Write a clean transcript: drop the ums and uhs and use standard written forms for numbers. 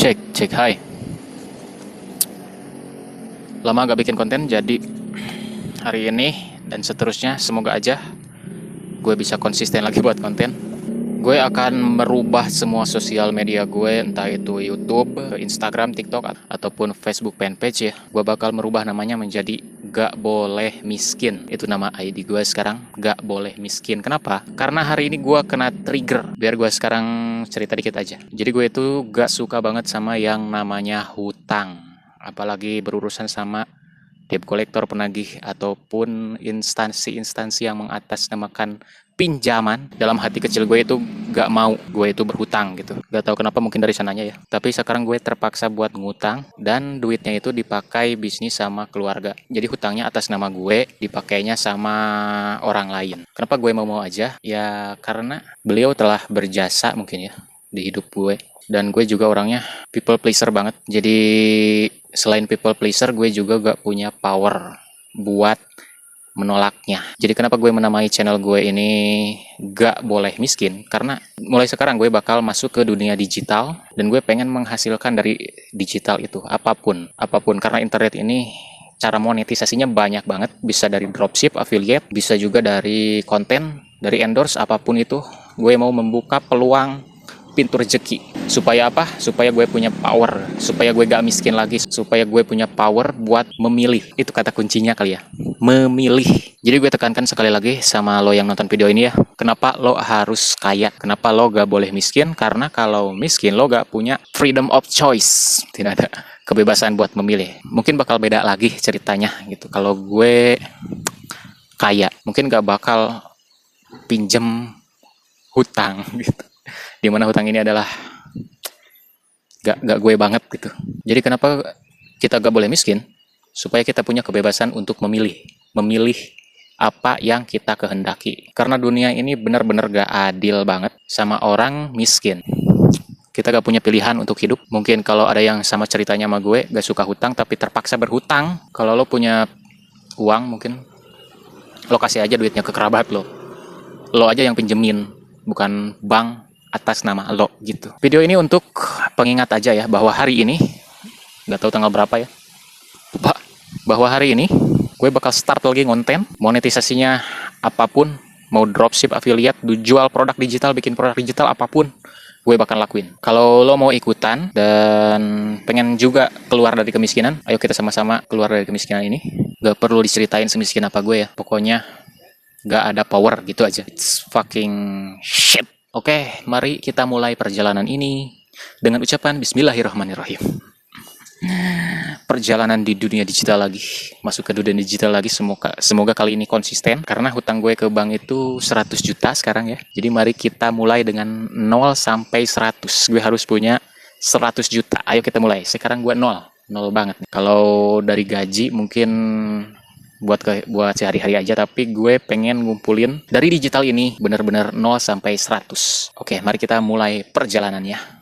Cek, hai. Lama gak bikin konten, jadi hari ini dan seterusnya semoga aja gue bisa konsisten lagi buat konten. Gue akan merubah semua sosial media gue, entah itu YouTube, Instagram, TikTok, ataupun Facebook fanpage ya. Gue bakal merubah namanya menjadi Gak Boleh Miskin. Itu nama ID gue sekarang, Gak Boleh Miskin. Kenapa? Karena hari ini gue kena trigger. Biar gue sekarang cerita dikit aja. Jadi gue itu gak suka banget sama yang namanya hutang. Apalagi berurusan sama debt collector, penagih, ataupun instansi-instansi yang mengatasnamakan pinjaman. Dalam hati kecil gue itu gak mau gue itu berhutang gitu. Gak tahu kenapa, mungkin dari sananya ya. Tapi sekarang gue terpaksa buat ngutang dan duitnya itu dipakai bisnis sama keluarga. Jadi hutangnya atas nama gue, dipakainya sama orang lain. Kenapa gue mau aja? Ya karena beliau telah berjasa mungkin ya di hidup gue. Dan gue juga orangnya people pleaser banget. Jadi selain people pleaser, gue juga gak punya power buat menolaknya. Jadi kenapa gue menamai channel gue ini Gak Boleh Miskin? Karena mulai sekarang gue bakal masuk ke dunia digital dan gue pengen menghasilkan dari digital itu apapun. Karena internet ini cara monetisasinya banyak banget. Bisa dari dropship, affiliate, bisa juga dari konten, dari endorse, apapun itu. Gue mau membuka peluang pintu rezeki. Supaya apa? Supaya gue punya power, supaya gue gak miskin lagi, supaya gue punya power buat memilih. Itu kata kuncinya kali ya, memilih. Jadi gue tekankan sekali lagi sama lo yang nonton video ini ya, kenapa lo harus kaya, kenapa lo gak boleh miskin? Karena kalau miskin lo gak punya freedom of choice, tidak ada kebebasan buat memilih. Mungkin bakal beda lagi ceritanya gitu. Kalau gue kaya, mungkin gak bakal pinjem hutang gitu, dimana hutang ini adalah gak gue banget gitu. Jadi kenapa kita gak boleh miskin? Supaya kita punya kebebasan untuk memilih apa yang kita kehendaki. Karena dunia ini benar-benar gak adil banget sama orang miskin. Kita gak punya pilihan untuk hidup. Mungkin kalau ada yang sama ceritanya sama gue, gak suka hutang tapi terpaksa berhutang. Kalau lo punya uang, mungkin lo kasih aja duitnya ke kerabat lo. Lo aja yang pinjemin, bukan bank atas nama lo gitu. Video ini untuk pengingat aja ya, bahwa hari ini, gak tahu tanggal berapa ya, lupa, bahwa hari ini gue bakal start lagi konten. Monetisasinya apapun, mau dropship, affiliate, jual produk digital, bikin produk digital, apapun gue bakal lakuin. Kalau lo mau ikutan dan pengen juga keluar dari kemiskinan, ayo kita sama-sama keluar dari kemiskinan ini. Gak perlu diceritain semiskin apa gue ya, pokoknya gak ada power gitu aja. It's fucking shit. Oke, mari kita mulai perjalanan ini dengan ucapan Bismillahirrahmanirrahim. Perjalanan di dunia digital lagi, masuk ke dunia digital lagi. Semoga kali ini konsisten, karena hutang gue ke bank itu 100 juta sekarang ya. Jadi mari kita mulai dengan 0 sampai 100. Gue harus punya 100 juta. Ayo kita mulai. Sekarang gue 0 banget nih. Kalau dari gaji mungkin buat sehari-hari aja, tapi gue pengen ngumpulin dari digital ini benar-benar 0 sampai 100. Oke, mari kita mulai perjalanannya.